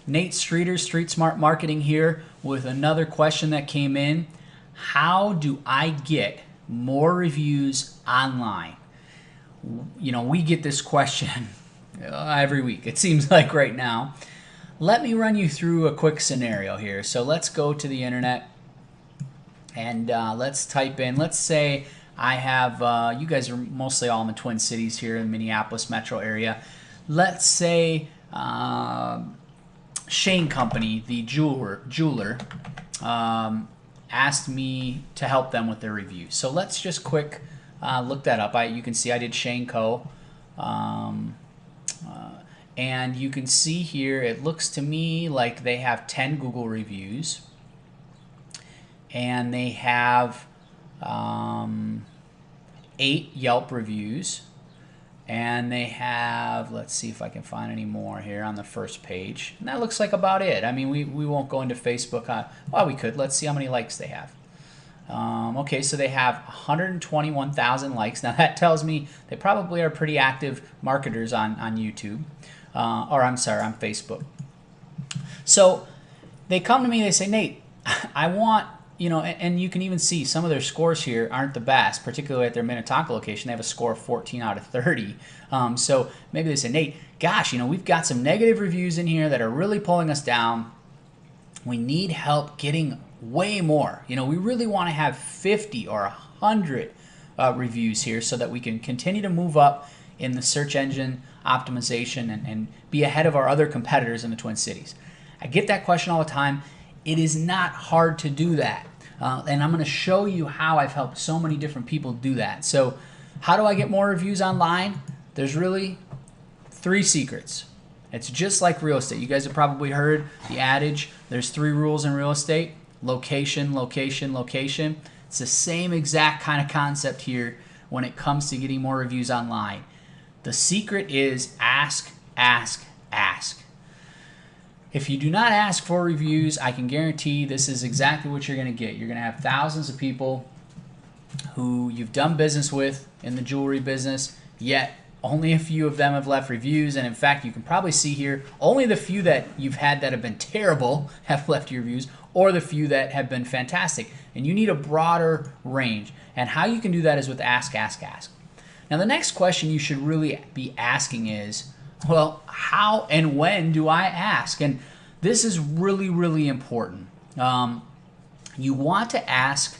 Nate Streeter, StreetSmart Marketing here with another question that came in. How do I get more reviews online? You know, we get this question every week, it seems like right now. Let me run you through a quick scenario here. So let's go to the internet and let's type in, let's say I have, you guys are mostly all in the Twin Cities here in the Minneapolis metro area. Let's say Shane Company, the jeweler, asked me to help them with their review. So let's just quick look that up. You can see I did Shane Co. And you can see here, it looks to me like they have 10 Google reviews. And they have 8 Yelp reviews. And they have, let's see if I can find any more here on the first page. And that looks like about it. I mean, we won't go into Facebook. Well, we could. Let's see how many likes they have. Okay, so they have 121,000 likes. Now that tells me they probably are pretty active marketers on YouTube. Or I'm sorry, on Facebook. So they come to me, they say, Nate, I want, you know, and you can even see some of their scores here aren't the best, particularly at their Minnetonka location. They have a score of 14 out of 30. So maybe they say, Nate, gosh, you know, we've got some negative reviews in here that are really pulling us down. We need help getting way more. You know, we really want to have 50 or 100 reviews here so that we can continue to move up in the search engine optimization and be ahead of our other competitors in the Twin Cities. I get that question all the time. It is not hard to do that. And I'm going to show you how I've helped so many different people do that. So how do I get more reviews online? There's really 3 secrets. It's just like real estate. You guys have probably heard the adage, there's 3 rules in real estate: location, location, location. It's the same exact kind of concept here when it comes to getting more reviews online. The secret is ask, ask, ask. If you do not ask for reviews, I can guarantee this is exactly what you're going to get. You're going to have thousands of people who you've done business with in the jewelry business, yet only a few of them have left reviews. And in fact, you can probably see here, only the few that you've had that have been terrible have left your reviews, or the few that have been fantastic. And you need a broader range. And how you can do that is with ask, ask, ask. Now, the next question you should really be asking is, well, how and when do I ask? And this is really, really important. You want to ask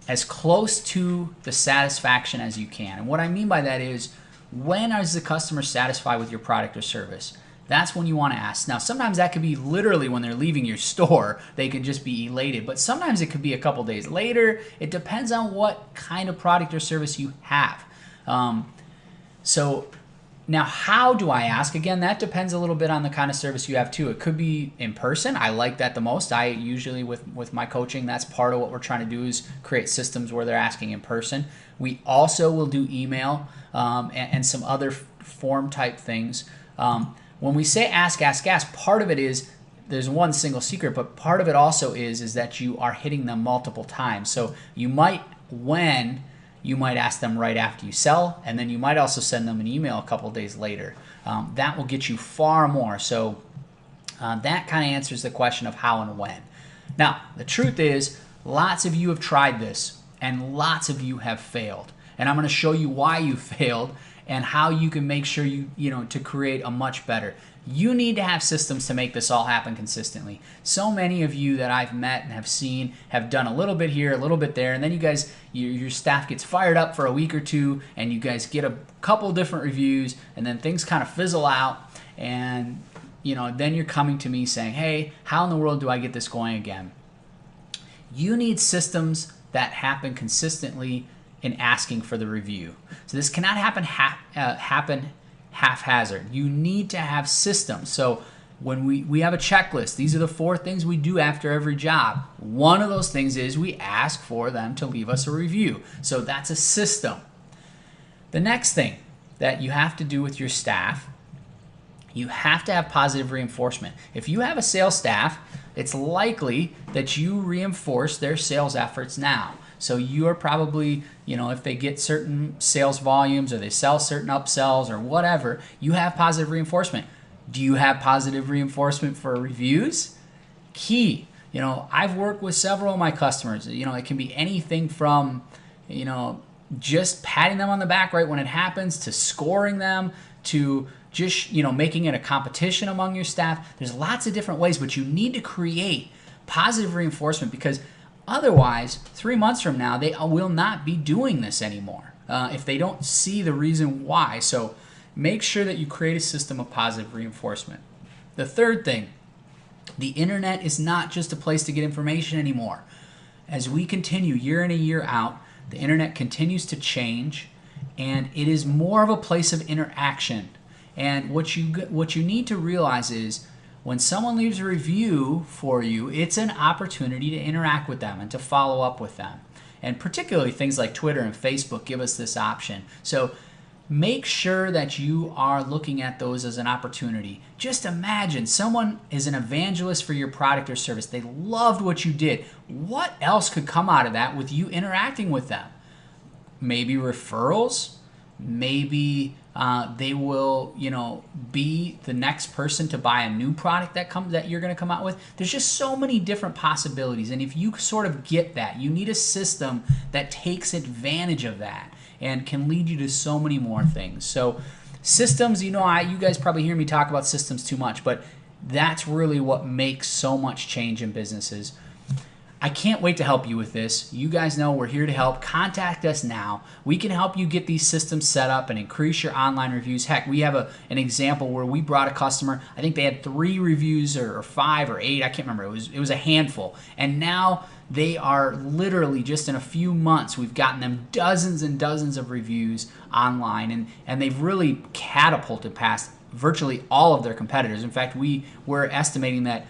as close to the satisfaction as you can. And what I mean by that is, when is the customer satisfied with your product or service? That's when you want to ask. Now, sometimes that could be literally when they're leaving your store. They can just be elated. But sometimes it could be a couple days later. It depends on what kind of product or service you have. So now, how do I ask? Again, that depends a little bit on the kind of service you have too. It could be in person. I like that the most. I usually, with my coaching, that's part of what we're trying to do, is create systems where they're asking in person. We also will do email and some other form type things. When we say ask, ask, ask, part of it is, there's one single secret, but part of it also is that you are hitting them multiple times. So you might ask them right after you sell, and then you might also send them an email a couple days later. That will get you far more. So that kind of answers the question of how and when. Now, the truth is, lots of you have tried this, and lots of you have failed. And I'm going to show you why you failed and how you can make sure to create a much better. You need to have systems to make this all happen consistently. So many of you that I've met and have seen have done a little bit here, a little bit there, and then you guys, your staff gets fired up for a week or two, and you guys get a couple different reviews, and then things kind of fizzle out, and then you're coming to me saying, hey, how in the world do I get this going again? You need systems that happen consistently in asking for the review. So this cannot happen haphazard. You need to have systems. So when we have a checklist, these are the 4 things we do after every job. One of those things is we ask for them to leave us a review. So that's a system. The next thing that you have to do with your staff, you have to have positive reinforcement. If you have a sales staff, it's likely that you reinforce their sales efforts now. So you are probably, if they get certain sales volumes or they sell certain upsells or whatever, you have positive reinforcement. Do you have positive reinforcement for reviews? Key. I've worked with several of my customers. It can be anything from, just patting them on the back right when it happens, to scoring them, to just, making it a competition among your staff. There's lots of different ways, but you need to create positive reinforcement, because otherwise, 3 months from now, they will not be doing this anymore if they don't see the reason why. So make sure that you create a system of positive reinforcement. The third thing, the internet is not just a place to get information anymore. As we continue year in and year out, the internet continues to change, and it is more of a place of interaction. And what you need to realize is, when someone leaves a review for you, it's an opportunity to interact with them and to follow up with them. And particularly things like Twitter and Facebook give us this option. So make sure that you are looking at those as an opportunity. Just imagine someone is an evangelist for your product or service. They loved what you did. What else could come out of that with you interacting with them? Maybe referrals. Maybe they will, be the next person to buy a new product that you're going to come out with. There's just so many different possibilities, and if you sort of get that, you need a system that takes advantage of that and can lead you to so many more things. So systems, you guys probably hear me talk about systems too much, but that's really what makes so much change in businesses. I can't wait to help you with this. You guys know we're here to help. Contact us now. We can help you get these systems set up and increase your online reviews. Heck, we have an example where we brought a customer. I think they had 3 reviews or 5 or 8. I can't remember. It was a handful. And now they are literally, just in a few months, we've gotten them dozens and dozens of reviews online. And they've really catapulted past virtually all of their competitors. In fact, we're estimating that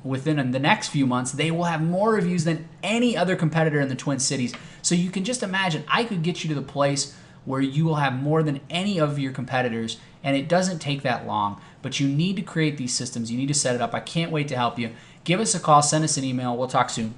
within the next few months, they will have more reviews than any other competitor in the Twin Cities. So you can just imagine, I could get you to the place where you will have more than any of your competitors, and it doesn't take that long. But you need to create these systems. You need to set it up. I can't wait to help you. Give us a call. Send us an email. We'll talk soon.